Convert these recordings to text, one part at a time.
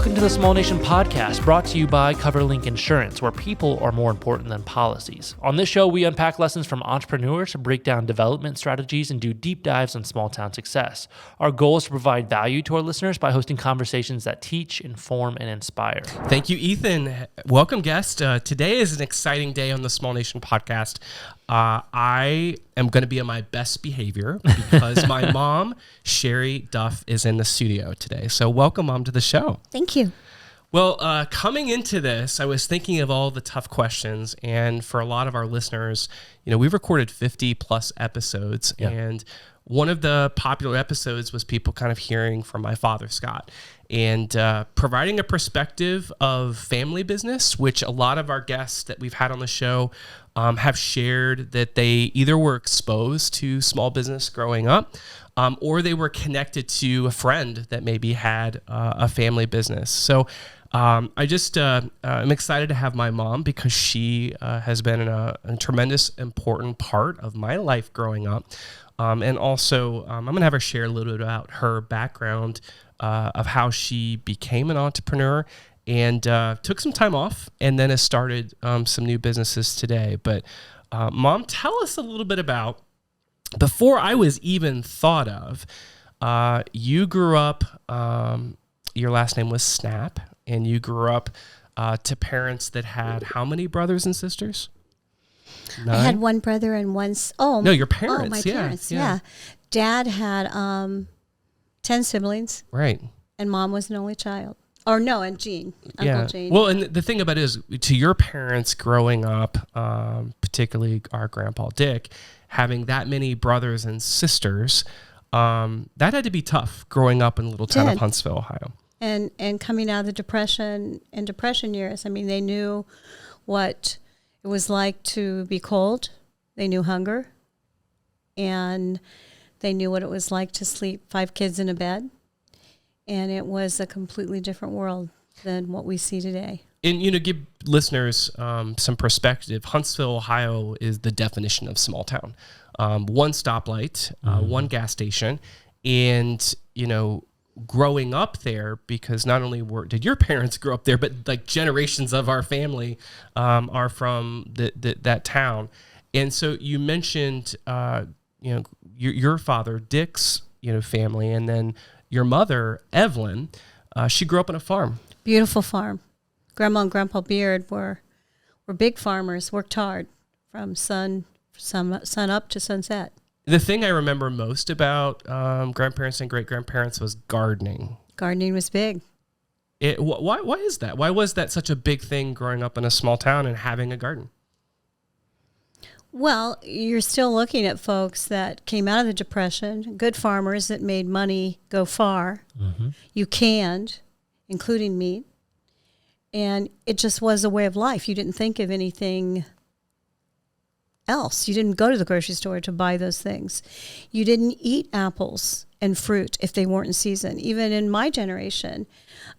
Welcome to the Small Nation Podcast, brought to you by CoverLink Insurance, where people are more important than policies. On this show, we unpack lessons from entrepreneurs, break down development strategies, and do deep dives on small town success. Our goal is to provide value to our listeners by hosting conversations that teach, inform, and inspire. Thank you, Ethan. Welcome, guest. Today is an exciting day on the Small Nation Podcast. I am going to be on my best behavior because my mom, Shary Duff, is in the studio today. So welcome, Mom, to the show. Thank you. Well, coming into this, I was thinking of all the tough questions. And for a lot of our listeners, we've recorded 50 plus episodes. Yeah. And one of the popular episodes was people kind of hearing from my father, Scott, and providing a perspective of family business, which a lot of our guests that we've had on the show have shared that they either were exposed to small business growing up, or they were connected to a friend that maybe had a family business. So I'm excited to have my mom because she has been a tremendous, important part of my life growing up. And also, I'm going to have her share a little bit about her background of how she became an entrepreneur and took some time off and then has started some new businesses today. But Mom, tell us a little bit about, before I was even thought of, you grew up, your last name was Snap, and you grew up to parents that had how many brothers and sisters? 9? I had one brother and one... No, your parents. My parents, yeah. Dad had 10 siblings. Right. And Mom was an only child. Or no, and Gene. Uncle Gene. Well, and the thing about it is, to your parents growing up, particularly our grandpa Dick, having that many brothers and sisters, that had to be tough growing up in the little town of Huntsville, Ohio. And coming out of the Depression years, I mean, they knew what it was like to be cold. They knew hunger. And they knew what it was like to sleep 5 kids in a bed. And it was a completely different world than what we see today. And, give listeners some perspective. Huntsville, Ohio is the definition of small town. One stoplight, one gas station. And, growing up there, because not only did your parents grow up there, but like generations of our family are from that town. And so you mentioned, your father, Dick's, family, and then your mother, Evelyn, she grew up on a farm. Beautiful farm. Grandma and Grandpa Beard were big farmers, worked hard from sun up to sunset. The thing I remember most about grandparents and great-grandparents was gardening. Gardening was big. Why is that? Why was that such a big thing growing up in a small town and having a garden? Well, you're still looking at folks that came out of the Depression, good farmers that made money go far. Mm-hmm. You canned, including meat. And it just was a way of life. You didn't think of anything else. You didn't go to the grocery store to buy those things. You didn't eat apples and fruit if they weren't in season. Even in my generation,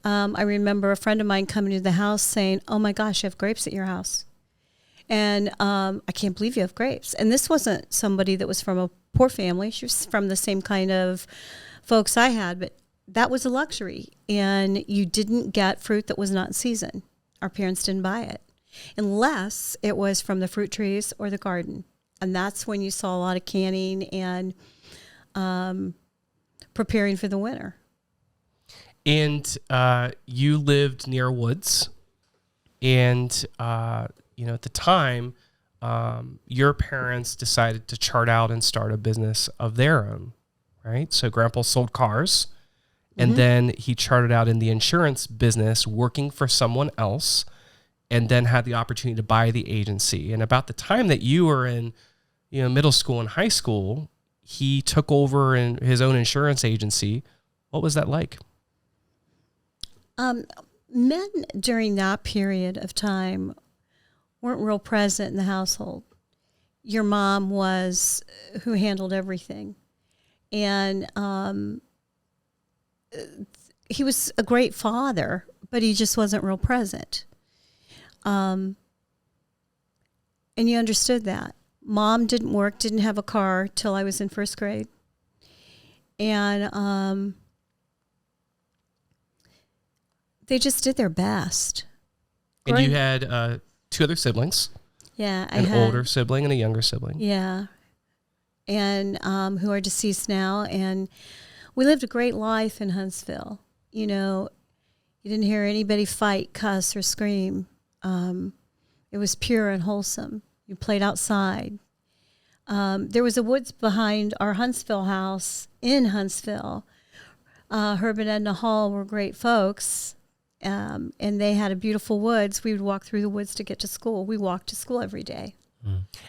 I remember a friend of mine coming to the house saying, "Oh my gosh, you have grapes at your house." And I can't believe you have grapes. And this wasn't somebody that was from a poor family. She was from the same kind of folks I had, but that was a luxury. And you didn't get fruit that was not in season. Our parents didn't buy it, unless it was from the fruit trees or the garden. And that's when you saw a lot of canning and preparing for the winter. And you lived near woods. And, at the time, your parents decided to chart out and start a business of their own, right? So Grandpa sold cars. And then he charted out in the insurance business working for someone else, and then had the opportunity to buy the agency. And about the time that you were in, middle school and high school, he took over in his own insurance agency. What was that like? Men during that period of time weren't real present in the household. Your mom was who handled everything. And he was a great father, but he just wasn't real present. And you understood that. Mom didn't work, didn't have a car till I was in first grade. And they just did their best. And you had 2 other siblings. Yeah, an older sibling and a younger sibling. Yeah, and who are deceased now. And we lived a great life in Huntsville. You know, you didn't hear anybody fight, cuss, or scream. It was pure and wholesome. You played outside. There was a woods behind our Huntsville house in Huntsville. Herb and Edna Hall were great folks. And they had a beautiful woods. We would walk through the woods to get to school. We walked to school every day.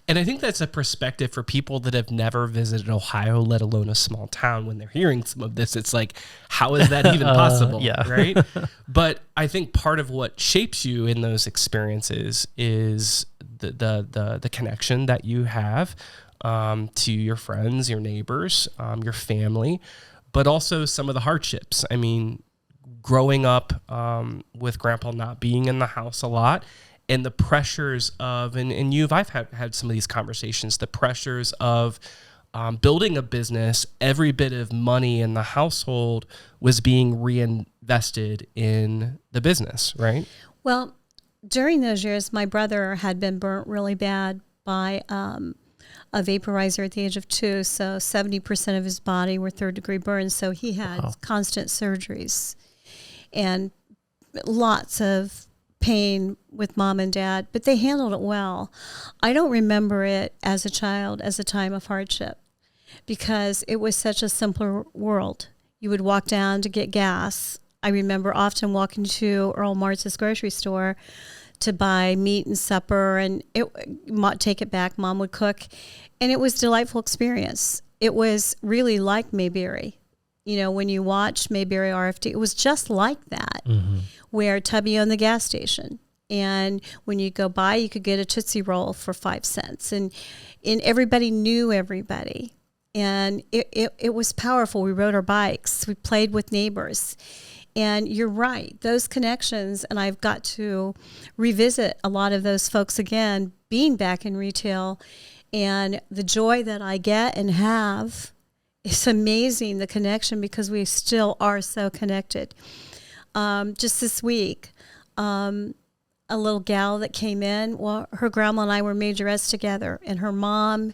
And I think that's a perspective for people that have never visited Ohio, let alone a small town. When they're hearing some of this, it's like, how is that even possible? Right? But I think part of what shapes you in those experiences is the connection that you have to your friends, your neighbors, your family, but also some of the hardships. I mean, growing up with Grandpa not being in the house a lot, and the pressures of, I've had some of these conversations, the pressures of building a business. Every bit of money in the household was being reinvested in the business, right? Well, during those years, my brother had been burnt really bad by a vaporizer at the age of 2. So 70% of his body were 3rd-degree burns. So he had constant surgeries and lots of pain with Mom and Dad, but they handled it well. I don't remember it as a child as a time of hardship because it was such a simpler world. You would walk down to get gas. I remember often walking to Earl Martz's grocery store to buy meat and supper, and take it back. Mom would cook, and it was a delightful experience. It was really like Mayberry. You know, when you watch Mayberry RFD, it was just like that, where Tubby owned the gas station. And when you go by, you could get a Tootsie Roll for 5 cents. And everybody knew everybody. And it was powerful. We rode our bikes. We played with neighbors. And you're right, those connections, and I've got to revisit a lot of those folks again, being back in retail, and the joy that I get and have. It's amazing, the connection, because we still are so connected. Just this week, a little gal that came in, well, her grandma and I were majorettes together, and her mom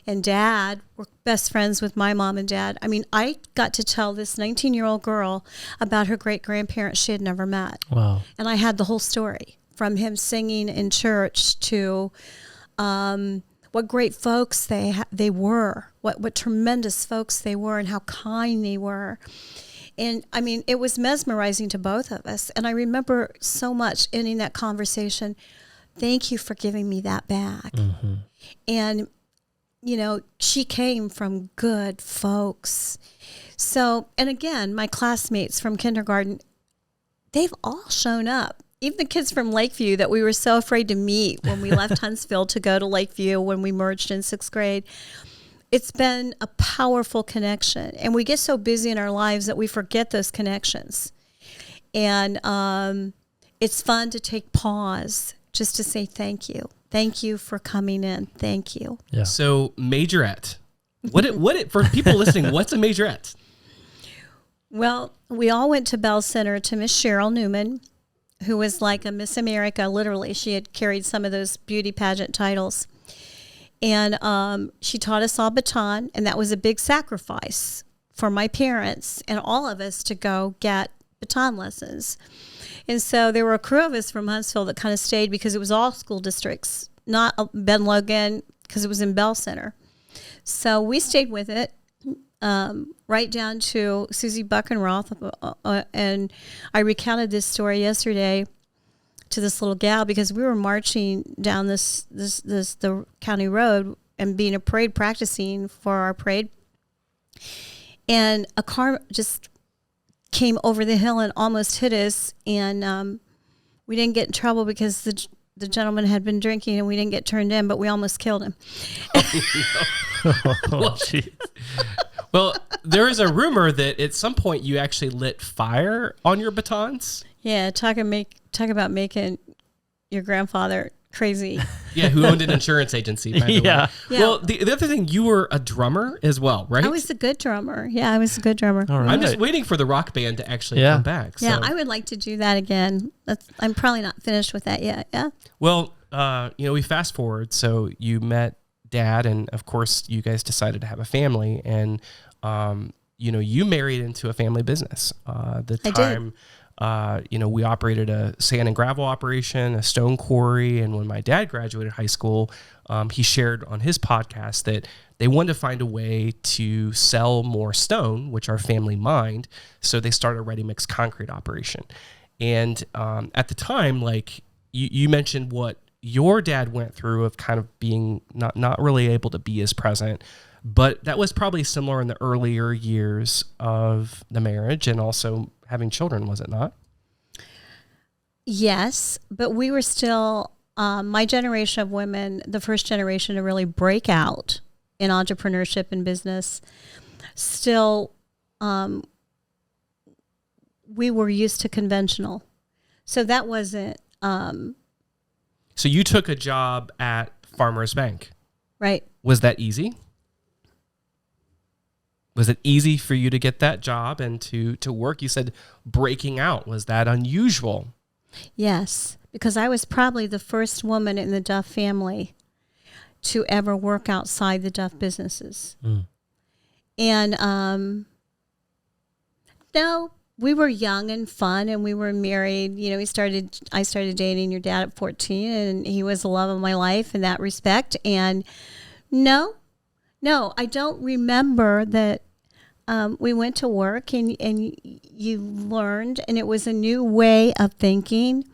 and dad were best friends with my mom and dad. I mean, I got to tell this 19-year-old girl about her great-grandparents she had never met. Wow. And I had the whole story, from him singing in church to what great folks they were, what tremendous folks they were, and how kind they were. And I mean, it was mesmerizing to both of us. And I remember so much ending that conversation, thank you for giving me that back. And, you know, she came from good folks. So, and again, my classmates from kindergarten, they've all shown up. Even the kids from Lakeview that we were so afraid to meet when we left Huntsville to go to Lakeview when we merged in 6th grade. It's been a powerful connection. And we get so busy in our lives that we forget those connections. And it's fun to take pause just to say thank you. Thank you for coming in. Thank you. Yeah. So majorette. What for people listening, what's a majorette? Well, we all went to Bell Center to Miss Cheryl Newman, who was like a Miss America, literally. She had carried some of those beauty pageant titles. And she taught us all baton, and that was a big sacrifice for my parents and all of us to go get baton lessons. And so there were a crew of us from Huntsville that kind of stayed because it was all school districts, not Ben Logan, because it was in Bell Center. So we stayed with it. Right down to Susie Buckenroth, and I recounted this story yesterday to this little gal because we were marching down the county road and being a parade, practicing for our parade, and a car just came over the hill and almost hit us, and we didn't get in trouble because the gentleman had been drinking and we didn't get turned in, but we almost killed him. Oh, geez. Well, there is a rumor that at some point you actually lit fire on your batons. Yeah, talk about making your grandfather crazy. Yeah, who owned an insurance agency, by the way. Yeah. Well, the other thing, you were a drummer as well, right? I was a good drummer. Yeah, I was a good drummer. All right. I'm just waiting for the rock band to actually come back. Yeah, So. I would like to do that again. I'm probably not finished with that yet. Yeah. Well, we fast forward. So you met Dad, and of course, you guys decided to have a family, and you married into a family business. I did. We operated a sand and gravel operation, a stone quarry. And when my dad graduated high school, he shared on his podcast that they wanted to find a way to sell more stone, which our family mined. So they started a ready-mix concrete operation. And at the time, like you mentioned what your dad went through of kind of being not really able to be as present. But that was probably similar in the earlier years of the marriage and also having children, was it not? Yes, but we were still, my generation of women, the first generation to really break out in entrepreneurship and business, still, we were used to conventional. So that wasn't... So you took a job at Farmers Bank. Right. Was that easy? Was it easy for you to get that job and to work? You said breaking out. Was that unusual? Yes, because I was probably the first woman in the Duff family to ever work outside the Duff businesses. Mm. And no, we were young and fun, and we were married. I started dating your dad at 14, and he was the love of my life in that respect. And no, I don't remember that. We went to work and you learned, and it was a new way of thinking.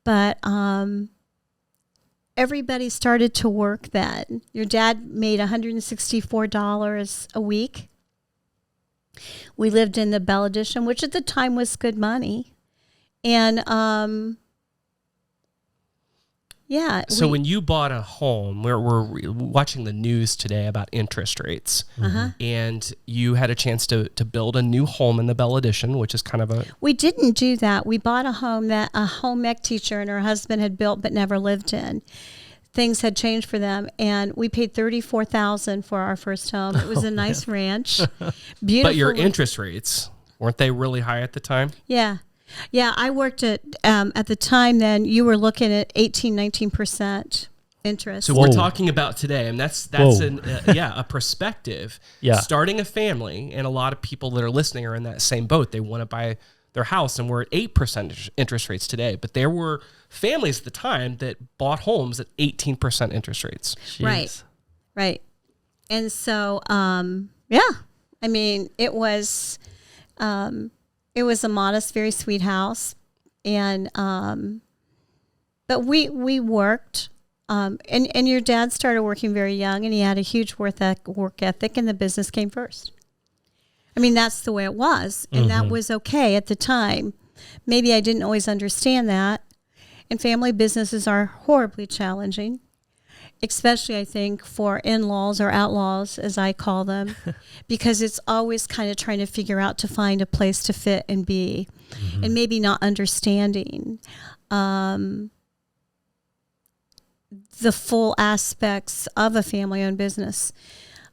But everybody started to work then. Your dad made $164 a week. We lived in the Belle Edition, which at the time was good money. And So when you bought a home, we're watching the news today about interest rates, and you had a chance to build a new home in the Belle Edition, which is kind of a... We didn't do that. We bought a home that a home ec teacher and her husband had built but never lived in. Things had changed for them, and we paid $34,000 for our first home. It was a nice ranch, beautiful. But your interest rates, weren't they really high at the time? Yeah. Yeah, I worked at the time then, you were looking at 18-19% interest. So we're talking about today, and that's a perspective. Yeah. Starting a family, and a lot of people that are listening are in that same boat. They want to buy their house, and we're at 8% interest rates today. But there were families at the time that bought homes at 18% interest rates. Jeez. Right. And so, it was... It was a modest, very sweet house, and but we worked, and your dad started working very young, and he had a huge work ethic, and the business came first. I mean, that's the way it was, and that was okay at the time. Maybe I didn't always understand that, and family businesses are horribly challenging. Especially, I think, for in-laws or outlaws, as I call them, because it's always kind of trying to figure out to find a place to fit and be, and maybe not understanding the full aspects of a family-owned business.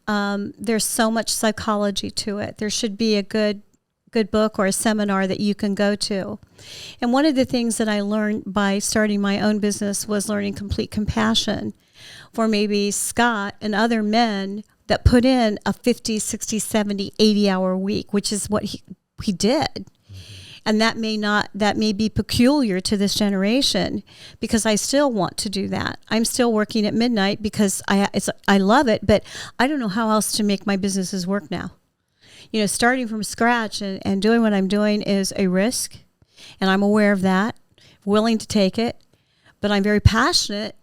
There's so much psychology to it. There should be a good book or a seminar that you can go to. And one of the things that I learned by starting my own business was learning complete compassion for maybe Scott and other men that put in a 50, 60, 70, 80-hour week, which is what he did. And that may be peculiar to this generation, because I still want to do that. I'm still working at midnight because I love it, but I don't know how else to make my businesses work now. Starting from scratch and doing what I'm doing is a risk, and I'm aware of that, willing to take it, but I'm very passionate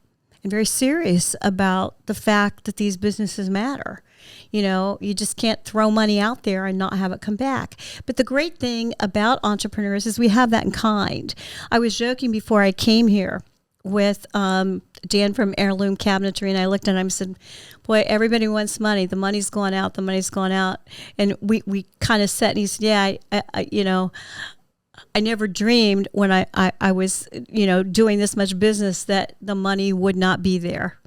and very serious about the fact that these businesses matter. You just can't throw money out there and not have it come back. But the great thing about entrepreneurs is we have that in kind. I was joking before I came here with Dan from Heirloom Cabinetry, and I looked at him and said, boy, everybody wants money. The money's going out. And we kind of sat, and he said, I never dreamed when I was, doing this much business that the money would not be there.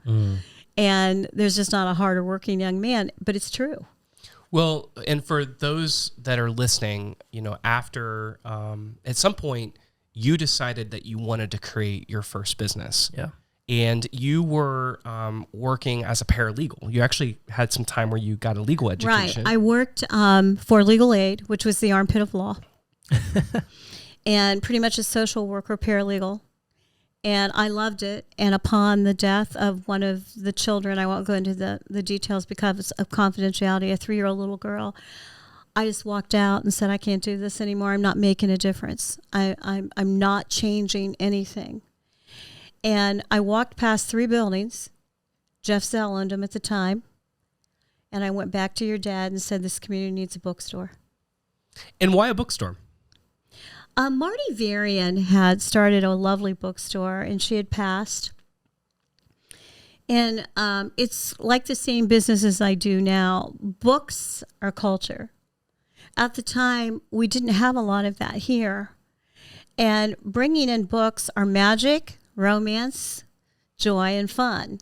And there's just not a harder working young man, but it's true. Well, and for those that are listening, after at some point you decided that you wanted to create your first business. Yeah. And you were working as a paralegal. You actually had some time where you got a legal education. Right. I worked for Legal Aid, which was the armpit of law, and pretty much a social worker paralegal. And I loved it. And upon the death of one of the children, I won't go into the details because of confidentiality, a 3-year-old little girl, I just walked out and said, I can't do this anymore. I'm not making a difference. I'm not changing anything. And I walked past 3 buildings. Jeff Zell owned them at the time. And I went back to your dad and said, this community needs a bookstore. And why a bookstore? Marty Varian had started a lovely bookstore, and she had passed. And it's like the same business as I do now. Books are culture. At the time, we didn't have a lot of that here. And bringing in books are magic, romance, joy, and fun.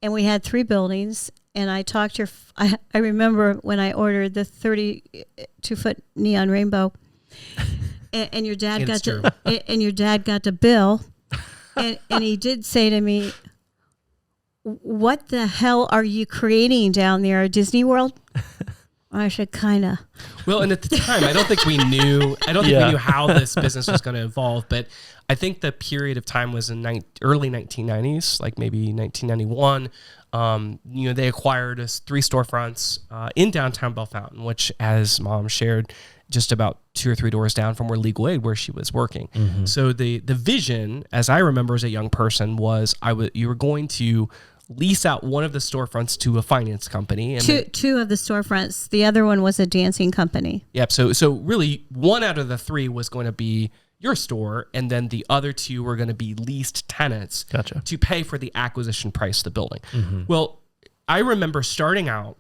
And we had 3 buildings, and I talked to I remember when I ordered the 32-foot neon rainbow, and your dad got the bill, and he did say to me, what the hell are you creating down there at Disney World? I said, kind of. Well, and at the time, I don't think we knew how this business was going to evolve, but I think the period of time was in early 1990s, like maybe 1991. They acquired us 3 storefronts in downtown Bellefontaine, which, as Mom shared, just about 2 or 3 doors down from where Legal Aid, where she was working. Mm-hmm. So the vision, as I remember as a young person, was you were going to lease out one of the storefronts to a finance company. And two of the storefronts. The other one was a dancing company. Yep. So really, 1 out of the 3 was going to be your store, and then the other 2 were going to be leased tenants to pay for the acquisition price of the building. Mm-hmm. Well, I remember starting out,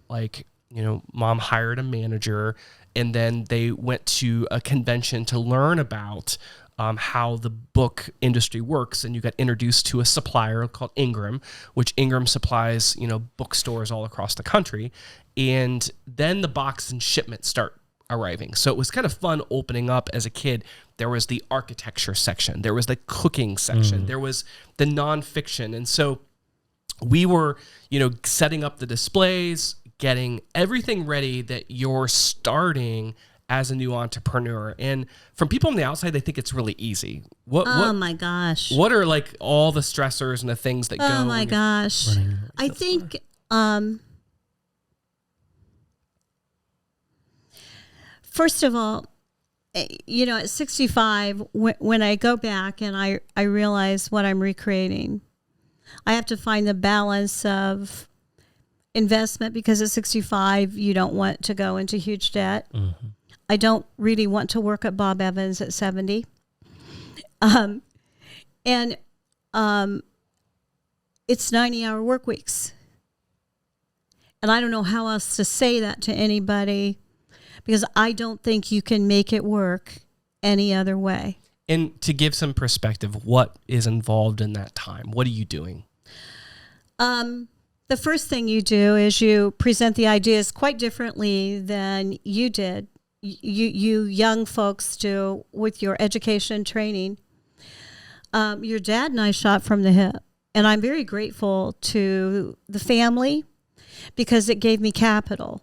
Mom hired a manager, and then they went to a convention to learn about how the book industry works, and you got introduced to a supplier called Ingram, which Ingram supplies, bookstores all across the country, and then the box and shipment start arriving. So it was kind of fun opening up as a kid. There was the architecture section, there was the cooking section, there was the nonfiction, and so we were, setting up the displays, getting everything ready that you're starting as a new entrepreneur. And from people on the outside, they think it's really easy. Oh my gosh. What are like all the stressors and the things that go? Oh my gosh. I think, first of all, at 65, when I go back and I realize what I'm recreating, I have to find the balance of investment, because at 65, you don't want to go into huge debt. Mm-hmm. I don't really want to work at Bob Evans at 70. It's 90-hour work weeks. And I don't know how else to say that to anybody, because I don't think you can make it work any other way. And to give some perspective, what is involved in that time? What are you doing? The first thing you do is you present the ideas quite differently than you did. You young folks do with your education training. Your dad and I shot from the hip, and I'm very grateful to the family because it gave me capital.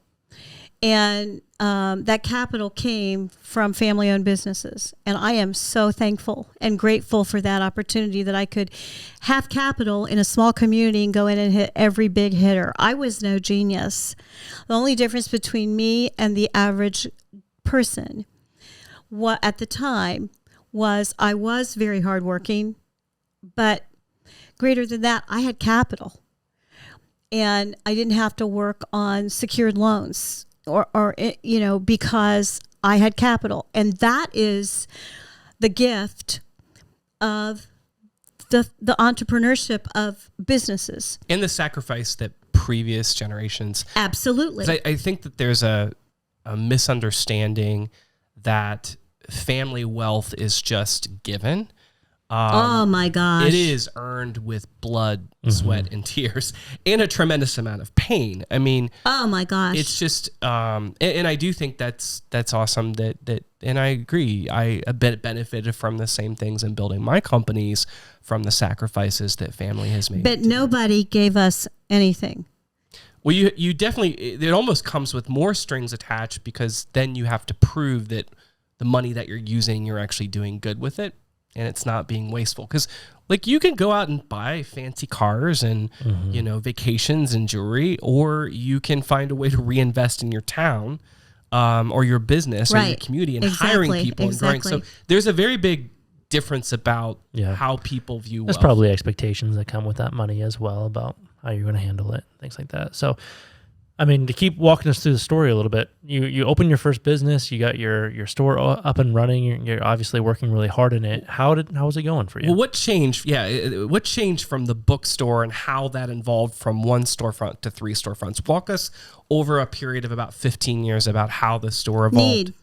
And that capital came from family-owned businesses. And I am so thankful and grateful for that opportunity that I could have capital in a small community and go in and hit every big hitter. I was no genius. The only difference between me and the average person at the time was I was very hardworking, but greater than that, I had capital. And I didn't have to work on secured loans or because I had capital. And that is the gift of the entrepreneurship of businesses. And the sacrifice that previous generations. Absolutely. I think that there's a misunderstanding that family wealth is just given. Oh my gosh. It is earned with blood, sweat, and tears, and a tremendous amount of pain. I mean, oh my gosh. it's just, and I do think that's awesome and I agree. I benefited from the same things in building my companies from the sacrifices that family has made. But nobody gave us anything. Well, you definitely, it almost comes with more strings attached, because then you have to prove that the money that you're using, you're actually doing good with it, and it's not being wasteful. Because like, you can go out and buy fancy cars and, vacations and jewelry, or you can find a way to reinvest in your town, or your business or your community, and hiring people and growing. So there's a very big difference about how people view wealth. There's probably expectations that come with that money as well, about how you're going to handle it, things like that. So, I mean, to keep walking us through the story a little bit, you open your first business, you got your store up and running, you're obviously working really hard in it. How was it going for you? Well, what changed? Yeah, what changed from the bookstore, and how that evolved from one storefront to 3 storefronts? Walk us over a period of about 15 years about how the store evolved.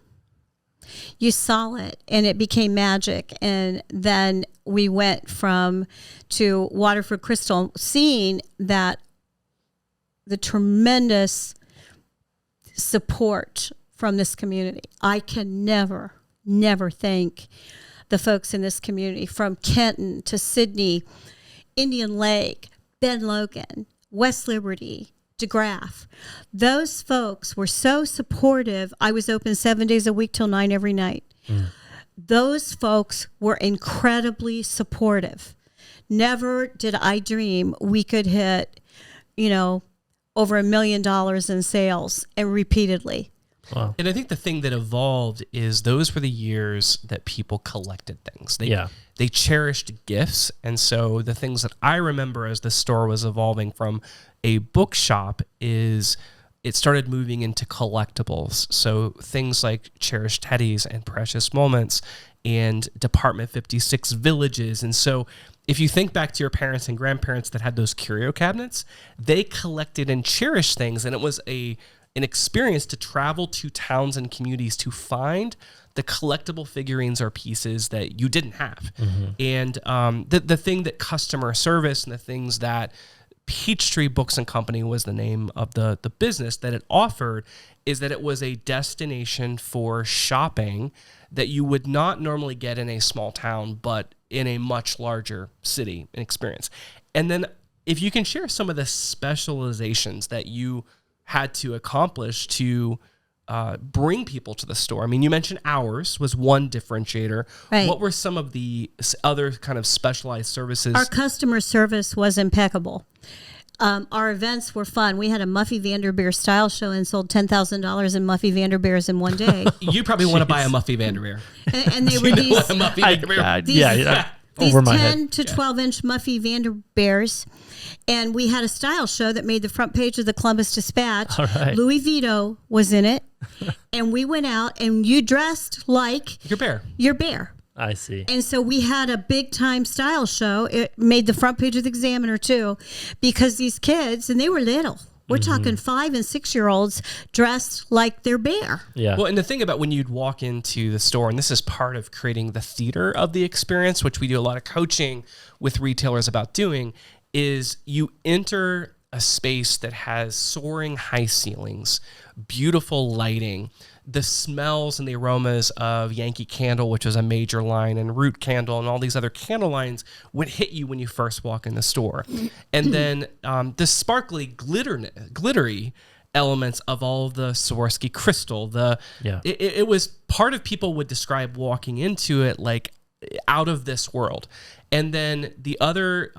You saw it, and it became magic. And then we went to Waterford Crystal, seeing that the tremendous support from this community. I can never thank the folks in this community, from Kenton to Sydney, Indian Lake, Ben Logan, West Liberty, DeGraff. Those folks were so supportive. I was open 7 days a week till 9 every night. Those folks were incredibly supportive. Never did I dream we could hit, over $1 million in sales, and repeatedly. Wow. And I think the thing that evolved is those were the years that people collected things. They cherished gifts. And so the things that I remember as the store was evolving from a bookshop is it started moving into collectibles. So things like cherished teddies and precious moments and Department 56 villages. And so if you think back to your parents and grandparents that had those curio cabinets, they collected and cherished things. And it was an experience to travel to towns and communities to find the collectible figurines or pieces that you didn't have. And the thing that customer service and the things that Peachtree Books and Company was the name of the business that it offered, is that it was a destination for shopping that you would not normally get in a small town, but in a much larger city and experience. And then if you can share some of the specializations that you had to accomplish to bring people to the store. I mean, you mentioned hours was one differentiator. Right. What were some of the other kind of specialized services? Our customer service was impeccable. Our events were fun. We had a Muffy Vanderbeer style show and sold $10,000 in Muffy Vanderbeers in one day. You probably want to buy a Muffy Vanderbeer. And they were these, these 10 to 12 inch Muffy Vanderbeers. And we had a style show that made the front page of the Columbus Dispatch. Right. Louis Vito was in it. And we went out, and you dressed like your bear. I see. And so we had a big time style show. It made the front page of the Examiner too, because these kids, and they were little. We're talking 5 and 6 year olds dressed like their bear. Yeah. Well, and the thing about when you'd walk into the store, and this is part of creating the theater of the experience, which we do a lot of coaching with retailers about doing, is you enter a space that has soaring high ceilings, beautiful lighting, the smells and the aromas of Yankee Candle, which was a major line, and Root Candle, and all these other candle lines would hit you when you first walk in the store. And then the sparkly, glittery elements of all the Swarovski crystal. It was part of people would describe walking into it like out of this world. And then the other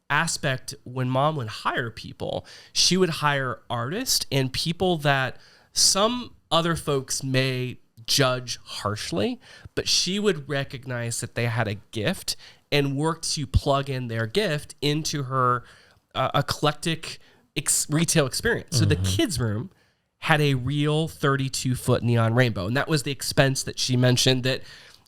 aspect, when Mom would hire people, she would hire artists and people that some other folks may judge harshly, but she would recognize that they had a gift and work to plug in their gift into her eclectic retail experience. So the kids' room had a real 32-foot neon rainbow, and that was the expense that she mentioned that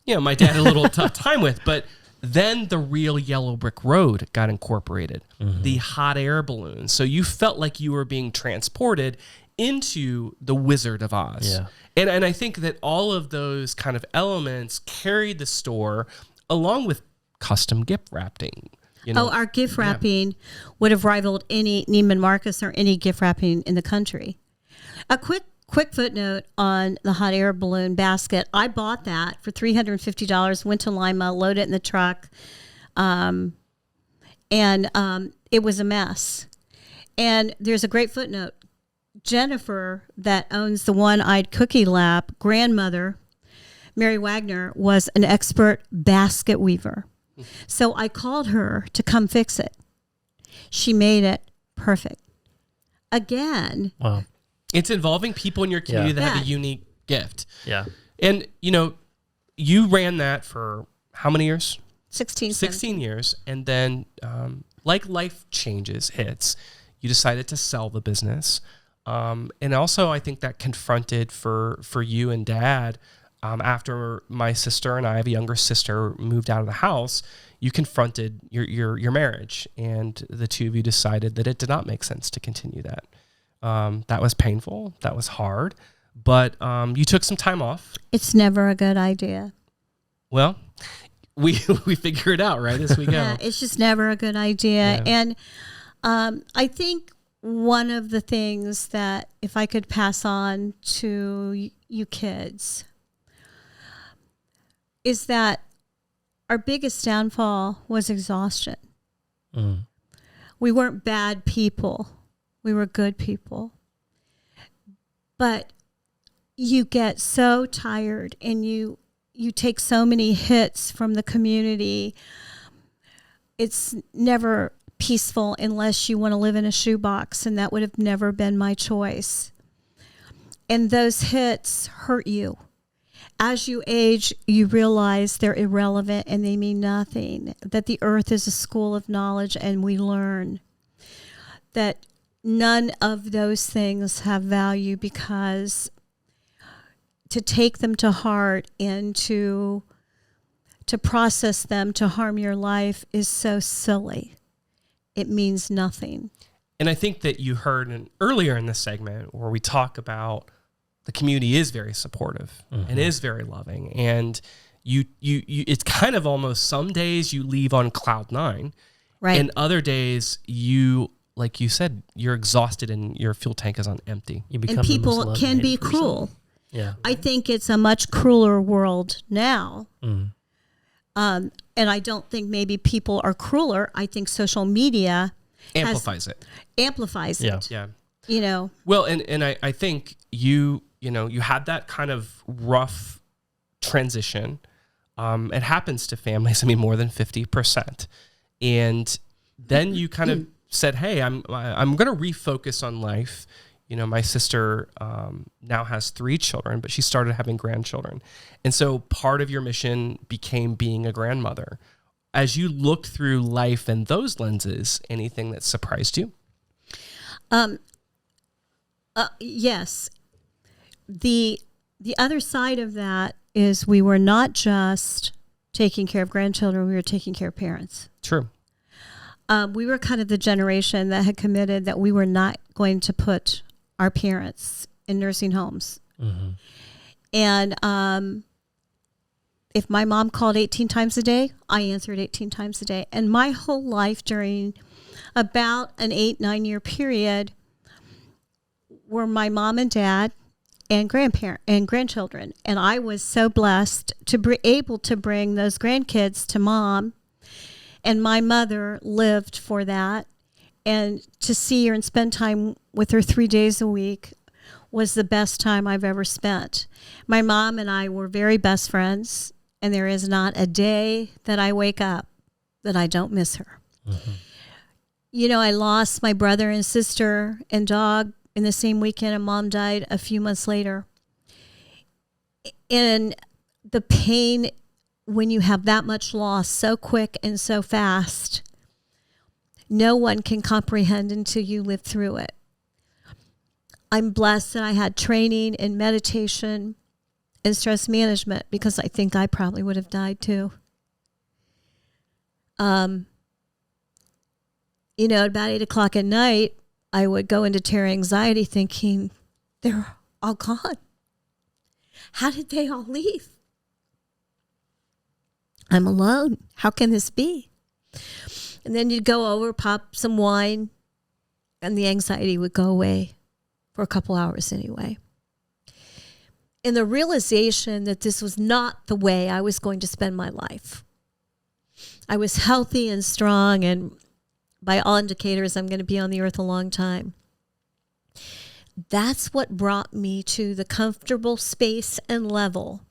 my dad had a little tough time with, but then the real yellow brick road got incorporated, the hot air balloons. So you felt like you were being transported into the Wizard of Oz. Yeah. And I think that all of those kind of elements carried the store along with custom gift wrapping. Our gift wrapping would have rivaled any Neiman Marcus or any gift wrapping in the country. A quick footnote on the hot air balloon basket. I bought that for $350, went to Lima, loaded it in the truck, and it was a mess. And there's a great footnote. Jennifer, that owns the One-Eyed Cookie Lab, grandmother, Mary Wagner, was an expert basket weaver. So I called her to come fix it. She made it perfect. Again. Wow. It's involving people in your community that have a unique gift. Yeah. And, you ran that for how many years? 16 years. And then, like life changes hits, you decided to sell the business. And also, I think that confronted for you and Dad, after my sister and I have a younger sister moved out of the house, you confronted your marriage, and the two of you decided that it did not make sense to continue that. That was painful. That was hard, but you took some time off. It's never a good idea. Well, we figure it out, right, as we go. Yeah, it's just never a good idea. Yeah. And I think one of the things that, if I could pass on to you kids, is that our biggest downfall was exhaustion. We weren't bad people. We were good people. But you get so tired, and you take so many hits from the community. It's never peaceful unless you want to live in a shoebox, and that would have never been my choice. And those hits hurt you. As you age, you realize they're irrelevant and they mean nothing, that the earth is a school of knowledge, and we learn that none of those things have value, because to take them to heart and to process them to harm your life is so silly. It means nothing. And I think that you heard earlier in this segment where we talk about the community is very supportive and is very loving. And you it's kind of almost, some days you leave on cloud 9. Right. And other days you, like you said, you're exhausted and your fuel tank is on empty. And people can be cruel. Yeah. I think it's a much crueler world now. And I don't think maybe people are crueler. I think social media amplifies it. Yeah. Well, and I think you had that kind of rough transition. It happens to families, more than 50%. And then you kind of said, hey, I'm going to refocus on life. My sister now has 3 children, but she started having grandchildren. And so part of your mission became being a grandmother. As you looked through life and those lenses, anything that surprised you? Yes. The other side of that is we were not just taking care of grandchildren, we were taking care of parents. True. We were kind of the generation that had committed that we were not going to put our parents in nursing homes. And if my mom called 18 times a day, I answered 18 times a day. And my whole life, during about an 8-9 year period, were my mom and dad and grandchildren. And I was so blessed to be able to bring those grandkids to mom. And my mother lived for that. And to see her and spend time with her 3 days a week was the best time I've ever spent. My mom and I were very best friends, and there is not a day that I wake up that I don't miss her. I lost my brother and sister and dog in the same weekend, and mom died a few months later. And the pain when you have that much loss so quick and so fast, no one can comprehend until you live through it. I'm blessed that I had training in meditation and stress management, because I think I probably would have died too. At about 8 o'clock at night, I would go into terror anxiety thinking, They're all gone. How did they all leave? I'm alone. How can this be? And then you'd go over, pop some wine, and the anxiety would go away for a couple hours anyway. And the realization that this was not the way I was going to spend my life. I was healthy and strong, and by all indicators, I'm going to be on the earth a long time. That's what brought me to the comfortable space and level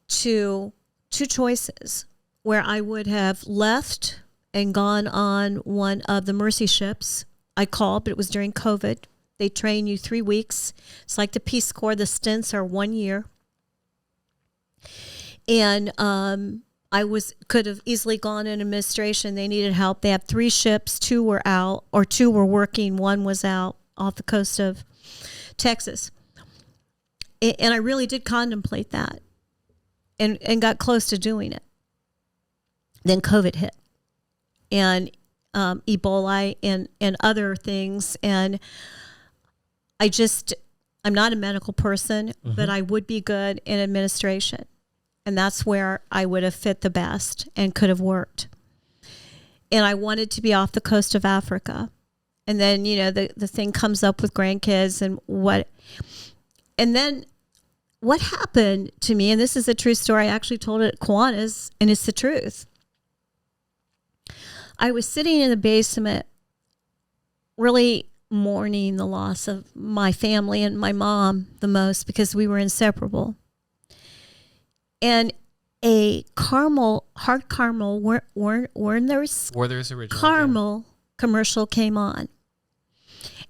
to two choices where I would have left and gone on one of the Mercy ships. I called, but it was during COVID. They train you 3 weeks. It's like the Peace Corps. The stints are 1 year. And I could have easily gone in administration. They needed help. They had 3 ships. 2 were out, or 2 were working. 1 was out off the coast of Texas. And I really did contemplate that and got close to doing it. Then COVID hit, and Ebola and other things. And I'm not a medical person, but I would be good in administration. And that's where I would have fit the best and could have worked. And I wanted to be off the coast of Africa. And then, the thing comes up with grandkids and then what happened to me, and this is a true story, I actually told it at Kiwanis, and it's the truth. I was sitting in the basement really mourning the loss of my family and my mom the most because we were inseparable. And a hard caramel, Werther's original caramel commercial came on.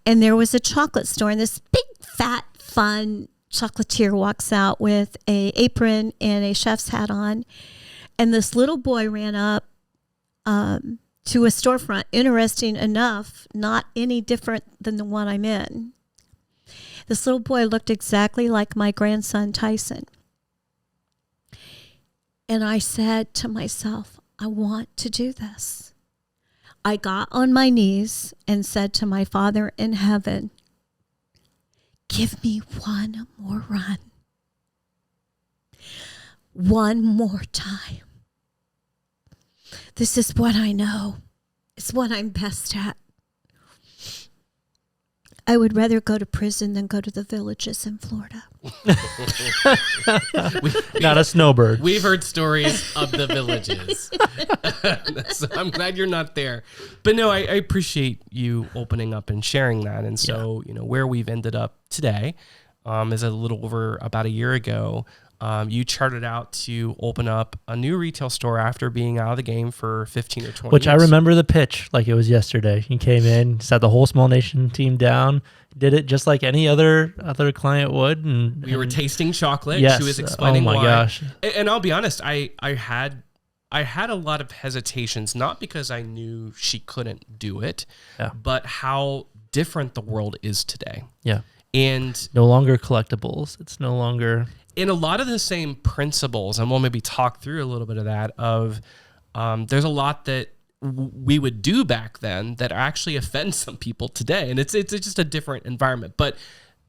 And there was a chocolate store, and this big, fat, fun chocolatier walks out with an apron and a chef's hat on. And this little boy ran up to a storefront, interesting enough, not any different than the one I'm in. This little boy looked exactly like my grandson, Tyson. And I said to myself, I want to do this. I got on my knees and said to my Father in heaven, give me one more run. One more time. This is what I know. It's what I'm best at. I would rather go to prison than go to the villages in Florida. Not a snowbird. We've heard stories of the villages. So I'm glad you're not there. But no, I appreciate you opening up and sharing that. And so, where we've ended up today is a little over about a year ago. You charted out to open up a new retail store after being out of the game for 15 or 20 Which years. I remember the pitch like it was yesterday. You came in, sat the whole Small Nation team down, did it just like any other client would. And we were tasting chocolate. Yes. She was explaining why. Oh my gosh. And I'll be honest, I had a lot of hesitations, not because I knew she couldn't do it, but how different the world is today. Yeah. And no longer collectibles. It's no longer... In a lot of the same principles, and we'll maybe talk through a little bit of that, there's a lot that we would do back then that actually offends some people today. And it's just a different environment. But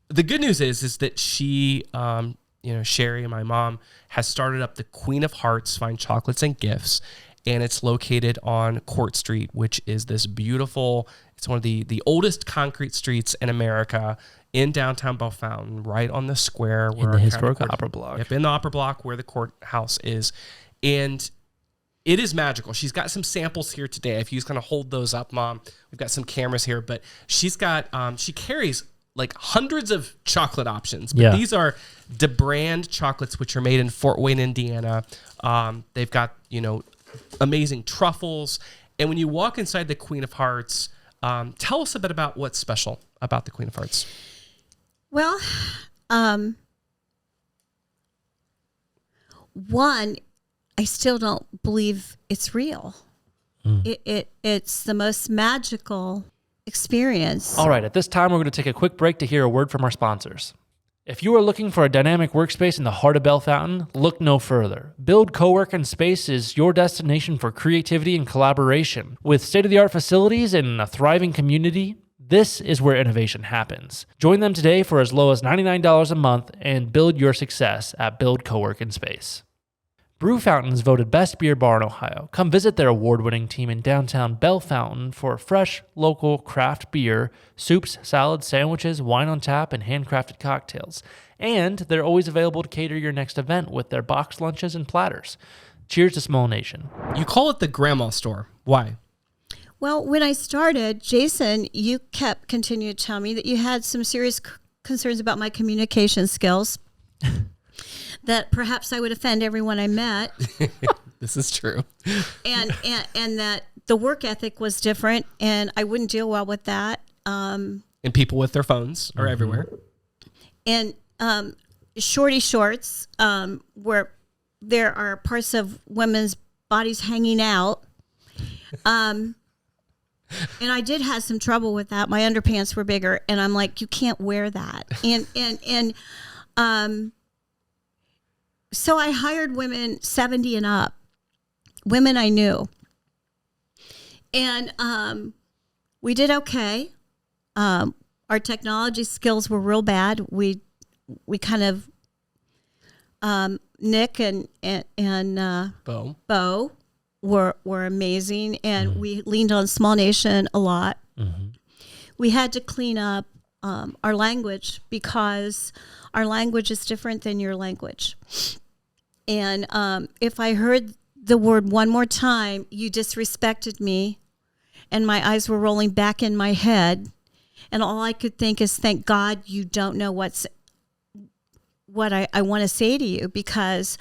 the good news is that she, Shary and my mom, has started up the Queen of Hearts Fine Chocolates and Gifts. And it's located on Court Street, which is this beautiful, it's one of the oldest concrete streets in America, in downtown Bellefontaine, right on the square. In the historic Opera Block. Yep, in the Opera Block where the courthouse is. And it is magical. She's got some samples here today. If you just kind of hold those up, Mom, we've got some cameras here. But she's got, she carries like hundreds of chocolate options. But these are DeBrand chocolates, which are made in Fort Wayne, Indiana. They've got, amazing truffles. And when you walk inside the Queen of Hearts, tell us a bit about what's special about the Queen of Hearts. Well, one, I still don't believe it's real. It's the most magical experience. All right, at this time, we're going to take a quick break to hear a word from our sponsors. If you are looking for a dynamic workspace in the heart of Bellefontaine, look no further. Build Co-working Space is your destination for creativity and collaboration. With state-of-the-art facilities and a thriving community, This is where innovation happens. Join them today for as low as $99 a month and build your success at Build Co-working Space. Brew Fountain's voted best beer bar in Ohio. Come visit their award-winning team in downtown Bellefontaine for fresh, local craft beer, soups, salads, sandwiches, wine on tap, and handcrafted cocktails. And they're always available to cater your next event with their boxed lunches and platters. Cheers to Small Nation. You call it the grandma store. Why? Well, when I started, Jason, you continued to tell me that you had some serious concerns about my communication skills. That perhaps I would offend everyone I met. This is true. And that the work ethic was different, and I wouldn't deal well with that. And people with their phones are everywhere. And shorty shorts, where there are parts of women's bodies hanging out. And I did have some trouble with that. My underpants were bigger, and I'm like, you can't wear that. So I hired women 70 and up, women I knew. And we did okay. Our technology skills were real bad. We kind of, Nick and Bo were amazing, and we leaned on Small Nation a lot. Mm-hmm. We had to clean up our language because our language is different than your language. And if I heard the word one more time, you disrespected me, and my eyes were rolling back in my head, and all I could think is, thank God you don't know what I want to say to you, because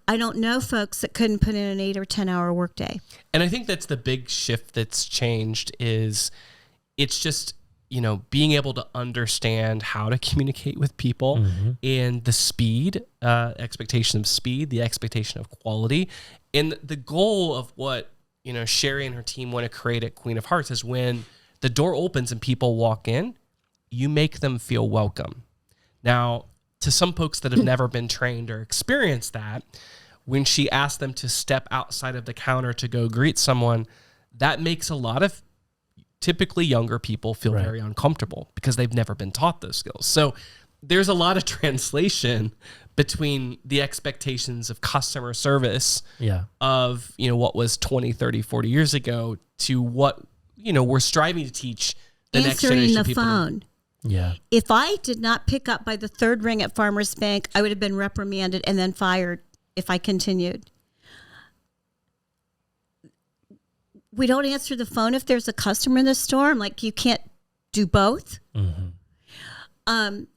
I don't know folks that couldn't put in an 8 or 10 hour workday. And I think that's the big shift that's changed is it's just, being able to understand how to communicate with people and the speed, expectation of speed, the expectation of quality. And the goal of what, Shary and her team want to create at Queen of Hearts is when the door opens and people walk in, you make them feel welcome. Now, to some folks that have never been trained or experienced that, when she asked them to step outside of the counter to go greet someone, that makes a lot of typically younger people feel very uncomfortable because they've never been taught those skills. So there's a lot of translation between the expectations of customer service of, what was 20, 30, 40 years ago to what, we're striving to teach the next generation of people. Answering the phone. Yeah. If I did not pick up by the third ring at Farmers Bank, I would have been reprimanded and then fired if I continued. We don't answer the phone if there's a customer in the store. I'm like, you can't do both. Mm-hmm.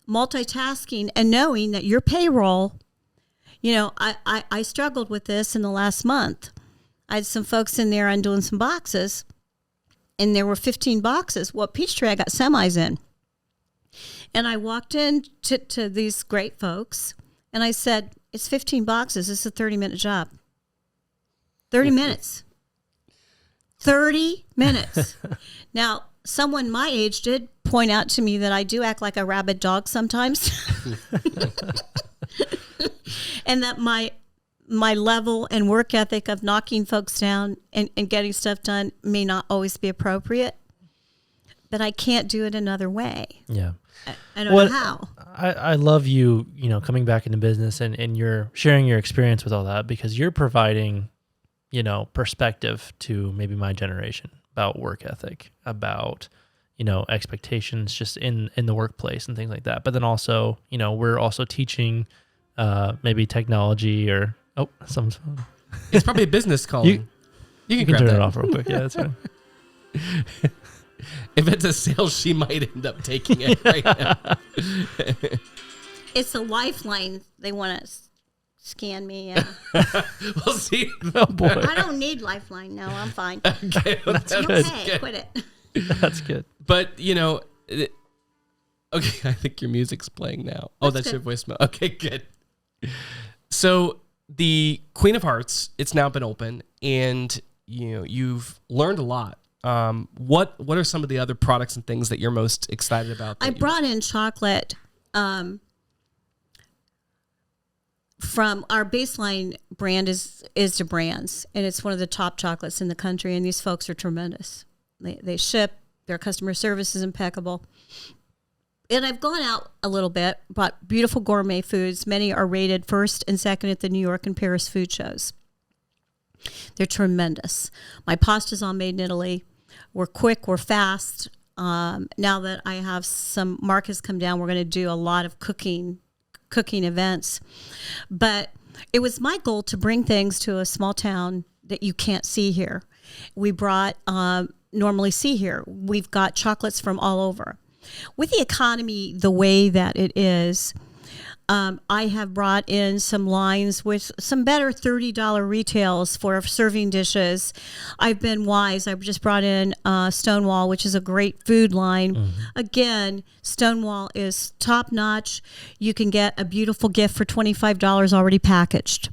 Multitasking and knowing that your payroll, I struggled with this in the last month. I had some folks in there undoing some boxes, and there were 15 boxes. Well, Peachtree, I got semis in. And I walked in to these great folks, and I said, it's 15 boxes. This is a 30-minute job. 30 minutes. 30 minutes. Now, someone my age did point out to me that I do act like a rabid dog sometimes. And that my level and work ethic of knocking folks down and getting stuff done may not always be appropriate. But I can't do it another way. Yeah. I don't know how. I love you, coming back into business and you're sharing your experience with all that, because you're providing, perspective to maybe my generation about work ethic, about, expectations just in the workplace and things like that. But then also, we're also teaching maybe technology or, someone's phone. It's probably a business calling. You can grab turn that. it off real quick. Yeah, that's fine. If it's a sale, she might end up taking it right now. It's a lifeline. They want to scan me. Yeah. We'll see. Oh, boy. I don't need lifeline. No, I'm fine. Okay, That's good. Okay, quit it. That's good. But, okay, I think your music's playing now. Oh, that's your voicemail. Okay, good. So the Queen of Hearts, it's now been open, and, you've learned a lot. What are some of the other products and things that you're most excited about? I brought in chocolate from our baseline brand is DeBrands, and it's one of the top chocolates in the country, and these folks are tremendous. They ship Their customer service is impeccable. And I've gone out a little bit, bought beautiful gourmet foods. Many are rated first and second at the New York and Paris food shows. They're tremendous. My pasta's all made in Italy. We're quick, we're fast. Now that I have some markets come down, we're going to do a lot of cooking events. But it was my goal to bring things to a small town that you can't see here. We brought normally see here. We've got chocolates from all over. With the economy the way that it is, I have brought in some lines with some better $30 retails for serving dishes. I've been wise. I've just brought in Stonewall, which is a great food line. Mm-hmm. Again, Stonewall is top notch. You can get a beautiful gift for $25 already packaged.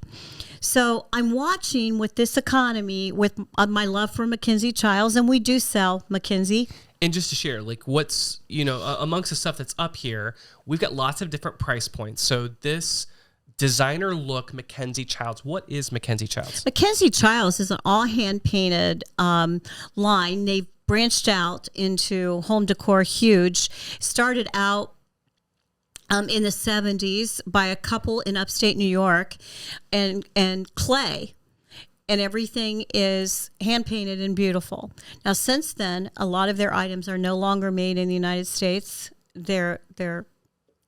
So I'm watching with this economy with my love for Mackenzie Childs, and we do sell Mackenzie. And just to share, like what's, amongst the stuff that's up here, we've got lots of different price points. So this designer look Mackenzie Childs, what is Mackenzie Childs? Mackenzie Childs is an all hand-painted line. They've branched out into home decor huge. Started out in the 70s by a couple in upstate New York and clay. And everything is hand-painted and beautiful. Now, since then, a lot of their items are no longer made in the United States. They're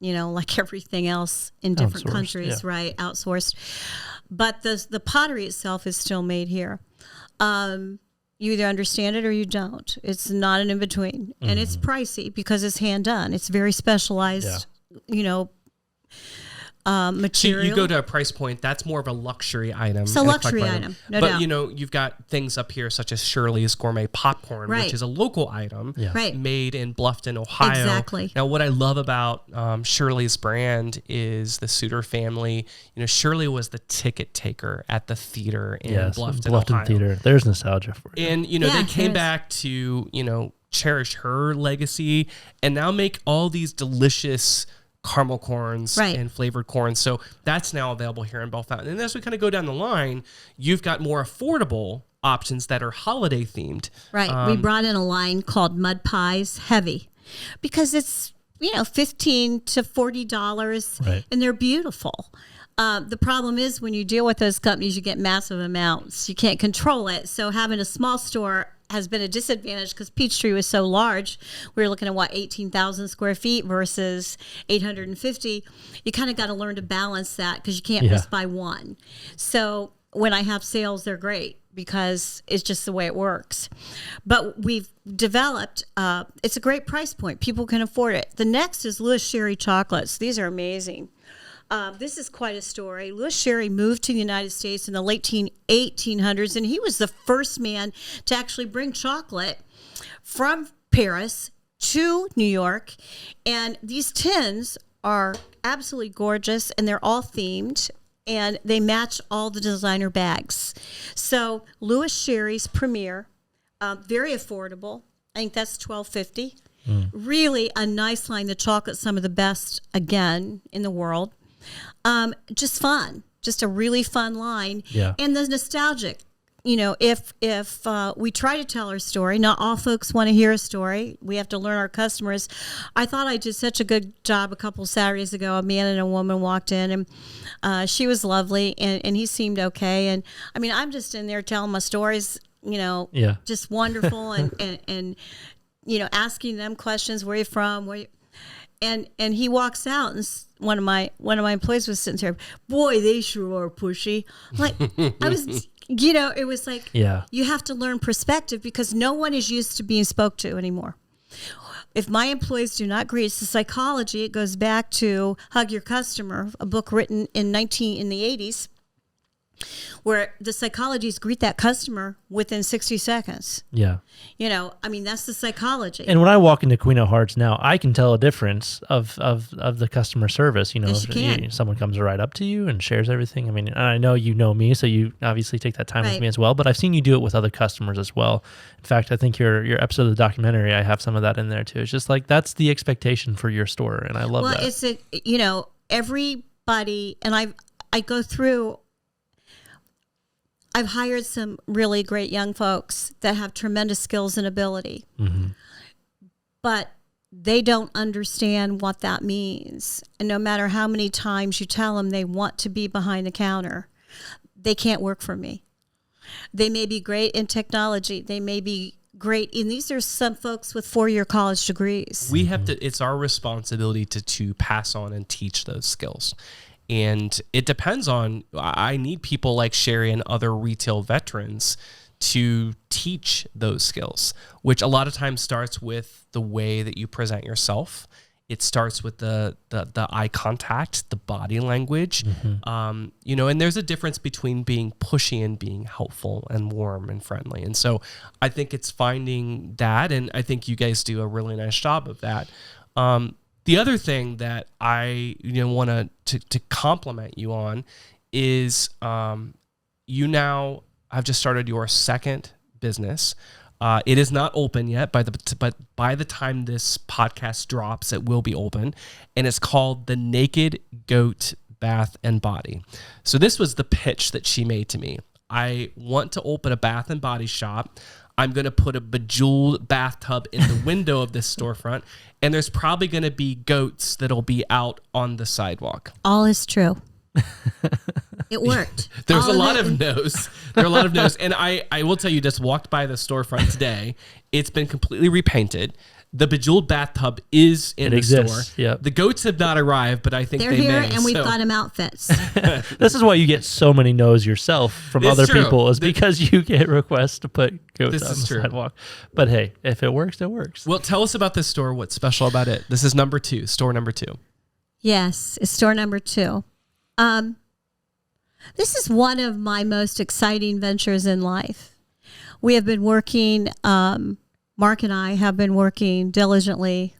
like everything else in different countries, right? Outsourced. But the pottery itself is still made here. You either understand it or you don't. It's not an in-between. Mm-hmm. And it's pricey because it's hand-done. It's very specialized, material. You go to a price point that's more of a luxury item. It's a luxury item, no doubt. But you've got things up here such as Shirley's Gourmet Popcorn, which is a local item made in Bluffton, Ohio. Exactly. Now, what I love about Shirley's brand is the Suter family. Shirley was the ticket taker at the theater in Bluffton, Ohio. Theater. There's nostalgia for it. And they came back to cherish her legacy and now make all these delicious caramel corns and flavored corns. So that's now available here in Bellefontaine. And as we kind of go down the line, you've got more affordable options that are holiday themed. Right. We brought in a line called Mud Pies Heavy because it's, $15 to $40 and they're beautiful. The problem is when you deal with those companies, you get massive amounts. You can't control it. So having a small store has been a disadvantage because Peachtree was so large. We were looking at 18,000 square feet versus 850. You kind of got to learn to balance that because you can't just buy one. So when I have sales, they're great because it's just the way it works. But we've developed, it's a great price point. People can afford it. The next is Louis Shary chocolates. These are amazing. This is quite a story. Louis Shary moved to the United States in the late 1800s, and he was the first man to actually bring chocolate from Paris to New York. And these tins are absolutely gorgeous, and they're all themed, and they match all the designer bags. So Louis Shary's Premier, very affordable. I think that's $12.50. Really a nice line of chocolate, some of the best, again, in the world. Just fun, just a really fun line. Yeah. And the nostalgic, if we try to tell our story, not all folks want to hear a story. We have to learn our customers. I thought I did such a good job a couple Saturdays ago. A man and a woman walked in and she was lovely and he seemed okay. And I mean, I'm just in there telling my stories, just wonderful and asking them questions. Where are you from? And he walks out, and one of my employees was sitting there. Boy, they sure are pushy. Like I was, it was like you have to learn perspective because no one is used to being spoke to anymore. If my employees do not greet, it's the psychology. It goes back to Hug Your Customer, a book written in the 80s. Where the psychologists greet that customer within 60 seconds. Yeah. That's the psychology. And when I walk into Queen of Hearts now, I can tell a difference of the customer service. Yes, you can. Someone comes right up to you and shares everything. I mean, and I know you know me, so you obviously take that time with me as well, but I've seen you do it with other customers as well. In fact, I think your episode of the documentary, I have some of that in there too. It's just like, that's the expectation for your store, and I love that. Well, it's everybody, and I go through... I've hired some really great young folks that have tremendous skills and ability. Mm-hmm. but they don't understand what that means. And no matter how many times you tell them they want to be behind the counter, they can't work for me. They may be great in technology. They may be great. And these are some folks with 4-year college degrees. We have to, it's our responsibility to pass on and teach those skills. And it depends on, I need people like Shary and other retail veterans to teach those skills, which a lot of times starts with the way that you present yourself. It starts with the eye contact, the body language, you know, and there's a difference between being pushy and being helpful and warm and friendly. And so I think it's finding that, and I think you guys do a really nice job of that. The other thing that I want to compliment you on is you now have just started your second business. It is not open yet, but by the time this podcast drops, it will be open, and it's called the Naked Goat Bath and Body. So this was the pitch that she made to me. I want to open a bath and body shop. I'm going to put a bejeweled bathtub in the window of this storefront, and there's probably going to be goats that'll be out on the sidewalk. All is true. It worked. There's a lot of no's. There are a lot of no's. And I will tell you, just walked by the storefront today. It's been completely repainted. The bejeweled bathtub is in the store. Yep. The goats have not arrived, but I think they're they here, may. and we've got them outfits. This is why you get so many no's yourself from It's other true. people, is because you get requests to put goats This on is the true. sidewalk. But hey, if it works, it works. Well, tell us about this store. What's special about it? This is number 2, store number 2. Yes, it's store number 2. This is one of my most exciting ventures in life. We have been working, Mark and I have been working diligently.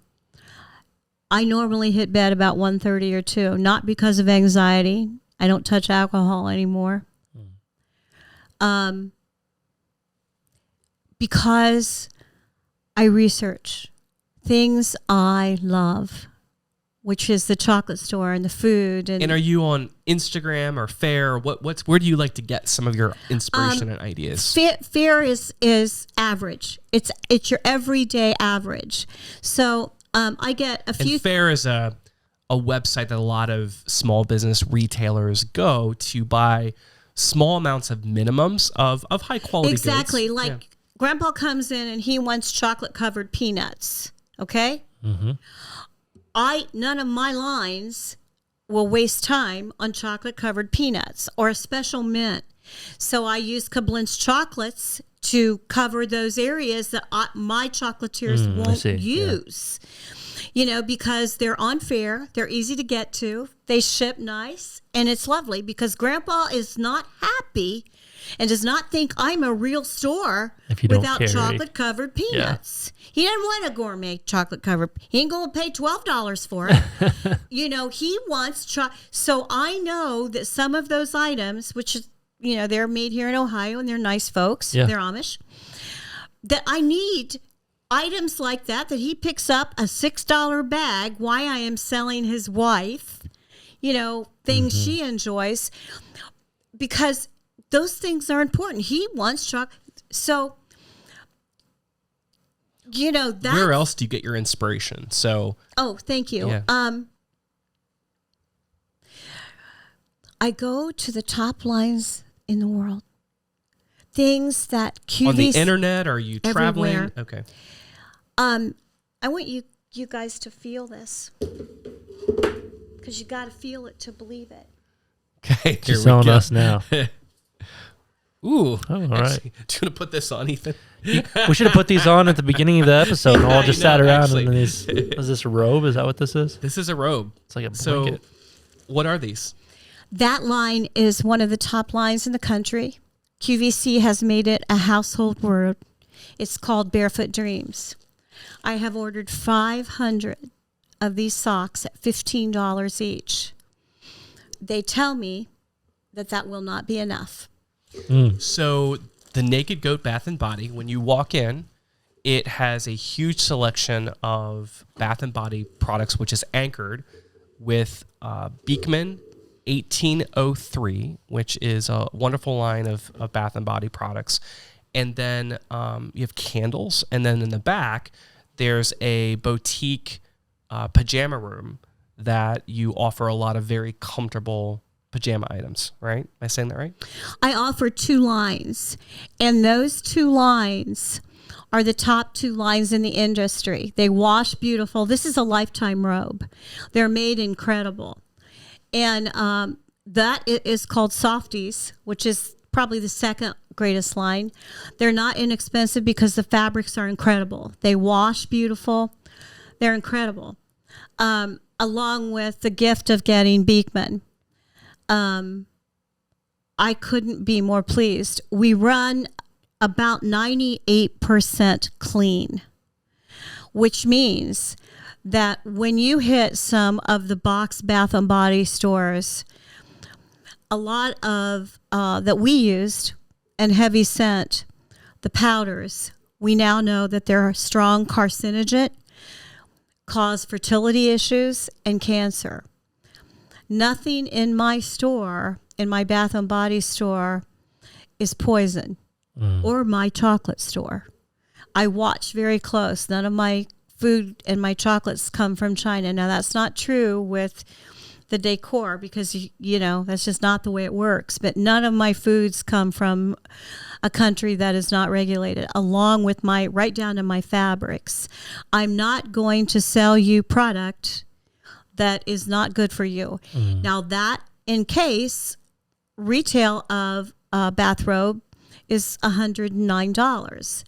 I normally hit bed about 1:30 or 2, not because of anxiety. I don't touch alcohol anymore. Because I research things I love, which is the chocolate store and the food. And are you on Instagram or Fair? Where do you like to get some of your inspiration and ideas? Fair is average. It's your everyday average. So I get a few. And Fair is a website that a lot of small business retailers go to buy small amounts of minimums of high quality goods. Exactly. Like Grandpa comes in and he wants chocolate covered peanuts. Okay. Mm-hmm. None of my lines will waste time on chocolate covered peanuts or a special mint. So I use Koblenz chocolates to cover those areas that my chocolatiers won't use. You know, because they're on Fair, they're easy to get to, they ship nice, and it's lovely because Grandpa is not happy and does not think I'm a real store without chocolate covered peanuts. Yeah. He doesn't want a gourmet chocolate covered. He ain't going to pay $12 for it. You know, he wants so I know that some of those items, which is, you know, they're made here in Ohio and they're nice folks, they're Amish, that I need items like that he picks up a $6 bag. Why I am selling his wife, you know, things she enjoys, because those things are important. He wants chocolate. So, you know, where else do you get your inspiration? So, thank you. Yeah. I go to the top lines in the world. Things that QVC on the internet, or are you traveling? Everywhere. Okay. I want you guys to feel this, because you got to feel it to believe it. Okay, She's telling us now. Ooh. Oh, all right. Do you want to put this on, Ethan? We should have put these on at the beginning of the episode and all just sat around. Actually. And then is this a robe? Is that what this is? This is a robe. It's like a So, blanket. what are these? That line is one of the top lines in the country. QVC has made it a household word. It's called Barefoot Dreams. I have ordered 500 of these socks at $15 each. They tell me that will not be enough. So the Naked Goat Bath and Body, when you walk in, it has a huge selection of bath and body products, which is anchored with Beekman 1803, which is a wonderful line of bath and body products. And then you have candles. And then in the back, there's a boutique pajama room that you offer a lot of very comfortable pajama items, right? Am I saying that right? I offer 2 lines, and those 2 lines are the top 2 lines in the industry. They wash beautiful. This is a lifetime robe. They're made incredible. And that is called Softies, which is probably the second greatest line. They're not inexpensive because the fabrics are incredible. They wash beautiful. They're incredible. Along with the gift of getting Beekman. I couldn't be more pleased. We run about 98% clean, which means that when you hit some of the box Bath and Body stores, a lot of that we used and heavy scent, the powders, we now know that they're strong carcinogen, cause fertility issues and cancer. Nothing in my store, in my Bath and Body store, is poison, or my chocolate store. I watch very close. None of my food and my chocolates come from China. Now, that's not true with the decor because, you know, that's just not the way it works. But none of my foods come from a country that is not regulated, along with my, right down to my fabrics. I'm not going to sell you product that is not good for you. Now, that in case retail of a bathrobe is $109,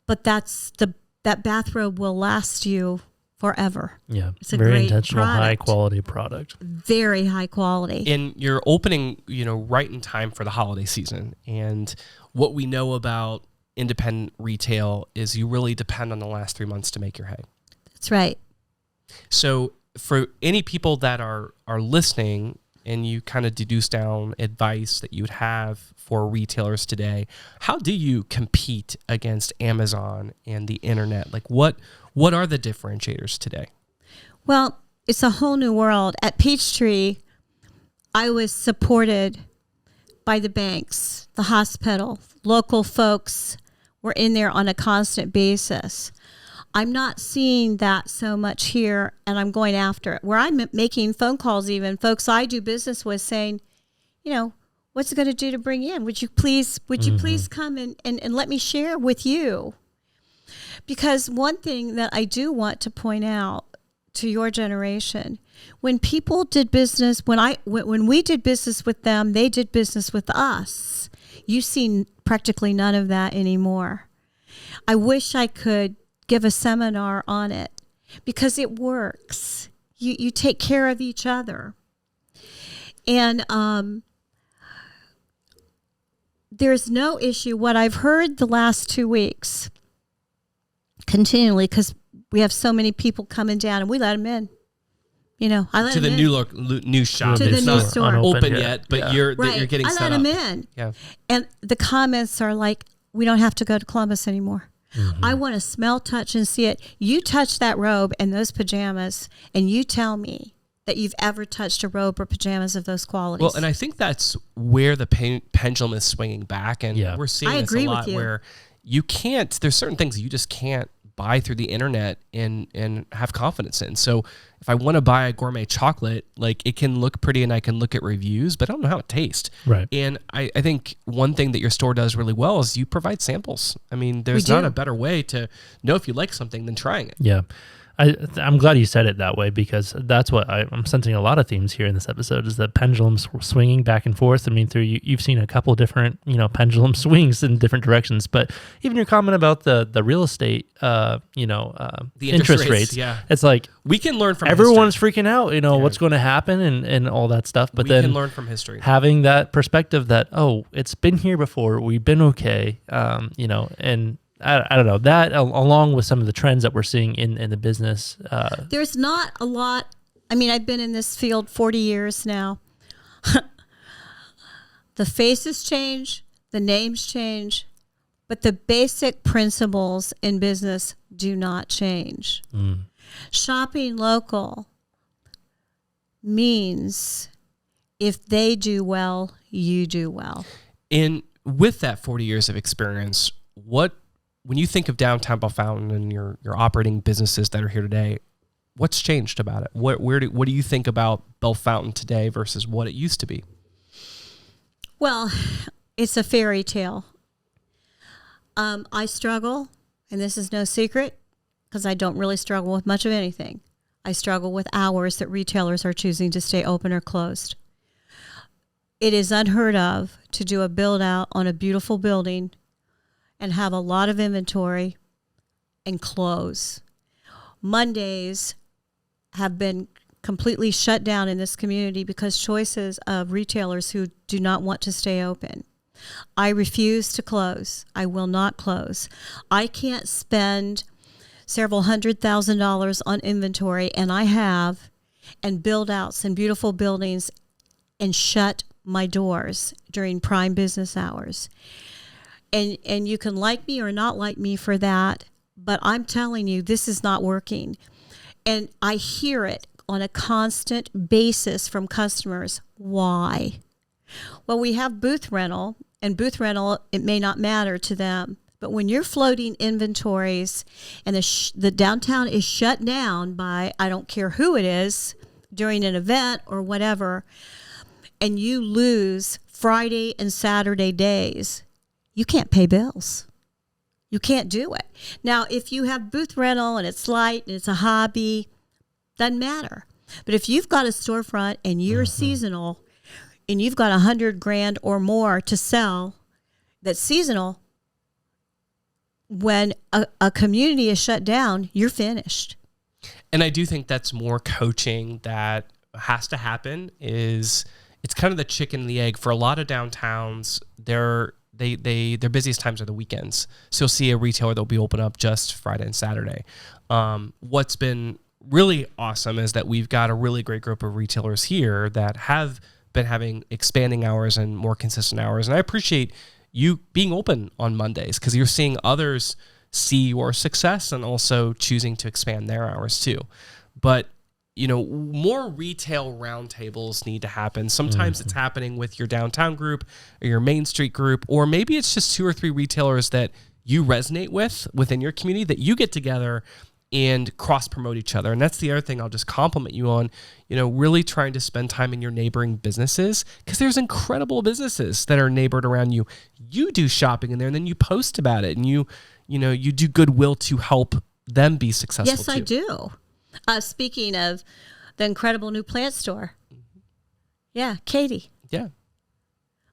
but that bathrobe will last you forever. Yeah, it's a very great intentional, product. high quality product. Very high quality. And you're opening, you know, right in time for the holiday season. And what we know about independent retail is you really depend on the last 3 months to make your hay. That's right. So for any people that are listening and you kind of deduce down advice that you would have for retailers today, how do you compete against Amazon and the internet? Like what are the differentiators today? Well, it's a whole new world. At Peachtree, I was supported by the banks, the hospital, local folks were in there on a constant basis. I'm not seeing that so much here, and I'm going after it. Where I'm making phone calls, even folks I do business with, saying, you know, what's it going to do to bring you in? Would you please come and let me share with you? Because one thing that I do want to point out to your generation, when people did business, when we did business with them, they did business with us. You see practically none of that anymore. I wish I could give a seminar on it because it works. You take care of each other. And there's no issue. What I've heard the last 2 weeks continually, because we have so many people coming down and we let them in. You know, I let to them the in. new shop. To the it's new not store. open yet, but you're getting I set let up. them in. Yeah. And the comments are like, we don't have to go to Columbus anymore. I want to smell, touch, and see it. You touch that robe and those pajamas, and you tell me that you've ever touched a robe or pajamas of those qualities. Well, and I think that's where the pendulum is swinging back, and we're seeing this a lot where you can't. There's certain things you just can't buy through the internet and have confidence in. So if I want to buy a gourmet chocolate, like it can look pretty and I can look at reviews, but I don't know how it tastes. Right. And I think one thing that your store does really well is you provide samples. I mean, there's not a better way to know if you like something than trying it. Yeah. I'm glad you said it that way because that's what I'm sensing a lot of themes here in this episode is that pendulums swinging back and forth. I mean, you've seen a couple different, pendulum swings in different directions, but even your comment about the real estate, the interest rates. Yeah. It's like we can learn from everyone's history. freaking out, what's going to happen and all that stuff. But then we can learn from history. Having that perspective that, it's been here before, we've been okay, and I don't know, that along with some of the trends that we're seeing in the business. There's not a lot. I mean, I've been in this field 40 years now. The faces change, the names change, but the basic principles in business do not change. Shopping local means if they do well, you do well. And with that 40 years of experience, what when you think of Downtown Bellefontaine and your operating businesses that are here today, what's changed about it? What do you think about Bellefontaine today versus what it used to be? Well, it's a fairy tale. I struggle, and this is no secret, because I don't really struggle with much of anything. I struggle with hours that retailers are choosing to stay open or closed. It is unheard of to do a build out on a beautiful building and have a lot of inventory and close. Mondays have been completely shut down in this community because choices of retailers who do not want to stay open. I refuse to close. I will not close. I can't spend several $100,000 on inventory, and I have, and build outs and beautiful buildings and shut my doors during prime business hours. And you can like me or not like me for that, but I'm telling you, this is not working. And I hear it on a constant basis from customers. Why? Well, we have booth rental, and booth rental, it may not matter to them. But when you're floating inventories and the downtown is shut down by, I don't care who it is, during an event or whatever, and you lose Friday and Saturday days, you can't pay bills. You can't do it. Now, if you have booth rental and it's light and it's a hobby, doesn't matter. But if you've got a storefront and you're seasonal and you've got $100,000 or more to sell that's seasonal, when a community is shut down, you're finished. And I do think that's more coaching that has to happen. It's kind of the chicken and the egg for a lot of downtowns. Their busiest times are the weekends. So you'll see a retailer that'll be open up just Friday and Saturday. What's been really awesome is that we've got a really great group of retailers here that have been having expanding hours and more consistent hours. And I appreciate you being open on Mondays because you're seeing others see your success and also choosing to expand their hours too. But more retail roundtables need to happen. Sometimes it's happening with your downtown group or your Main Street group, or maybe it's just 2 or 3 retailers that you resonate with within your community that you get together and cross-promote each other. And that's the other thing I'll just compliment you on, really trying to spend time in your neighboring businesses because there's incredible businesses that are neighbored around you. You do shopping in there and then you post about it and you do goodwill to help them be successful. Yes, too. I do. Speaking of the incredible new plant store. Yeah, Katie. Yeah.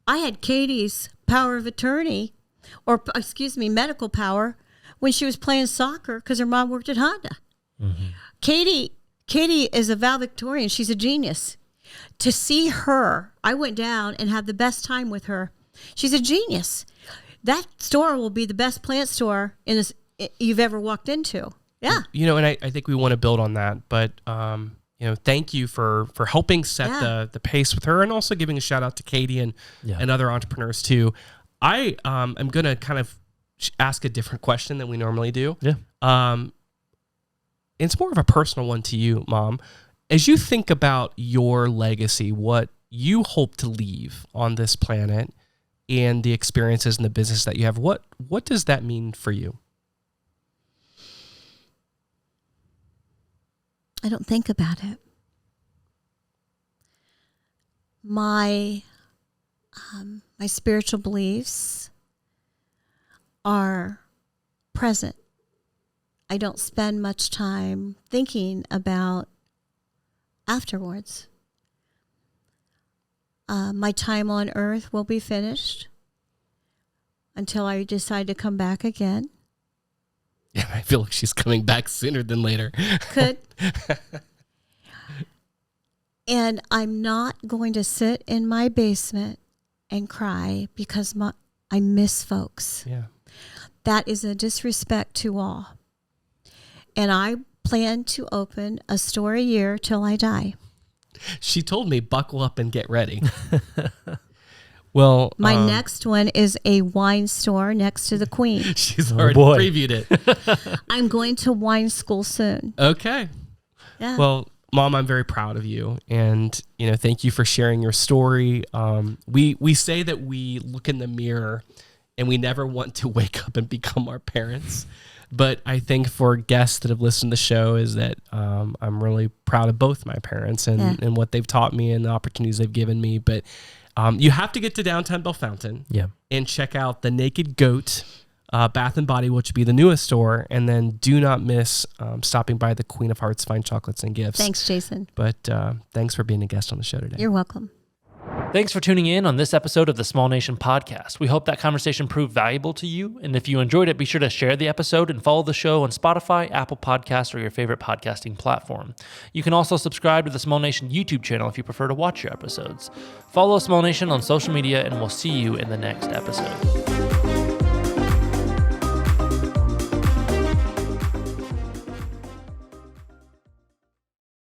I had Katie's power of attorney, medical power, when she was playing soccer because her mom worked at Honda. Mm-hmm. Katie is a valedictorian. She's a genius. To see her, I went down and had the best time with her. She's a genius. That store will be the best plant store you've ever walked into. Yeah. And I think we want to build on that. But, thank you for helping set the pace with her and also giving a shout out to Katie and other entrepreneurs too. I am going to kind of ask a different question than we normally do. Yeah. It's more of a personal one to you, Mom. As you think about your legacy, what you hope to leave on this planet and the experiences and the business that you have, what does that mean for you? I don't think about it. My spiritual beliefs are present. I don't spend much time thinking about afterwards. My time on earth will be finished until I decide to come back again. Yeah, I feel like she's coming back sooner than later. Could. And I'm not going to sit in my basement and cry because I miss folks. Yeah. That is a disrespect to all. And I plan to open a store a year till I die. She told me, buckle up and get ready. Well, my next one is a wine store next to the Queen. She's already previewed it. I'm going to wine school soon. Okay. Yeah. Well, Mom, I'm very proud of you. And, thank you for sharing your story. We say that we look in the mirror and we never want to wake up and become our parents. But I think for guests that have listened to the show is that I'm really proud of both my parents and what they've taught me and the opportunities they've given me. But you have to get to Downtown Bellefontaine and check out the Naked Goat Bath and Body, which would be the newest store. And then do not miss stopping by the Queen of Hearts Fine Chocolates and Gifts. Thanks, Jason. But thanks for being a guest on the show today. You're welcome. Thanks for tuning in on this episode of the Small Nation Podcast. We hope that conversation proved valuable to you. And if you enjoyed it, be sure to share the episode and follow the show on Spotify, Apple Podcasts, or your favorite podcasting platform. You can also subscribe to the Small Nation YouTube channel if you prefer to watch your episodes. Follow Small Nation on social media, and we'll see you in the next episode.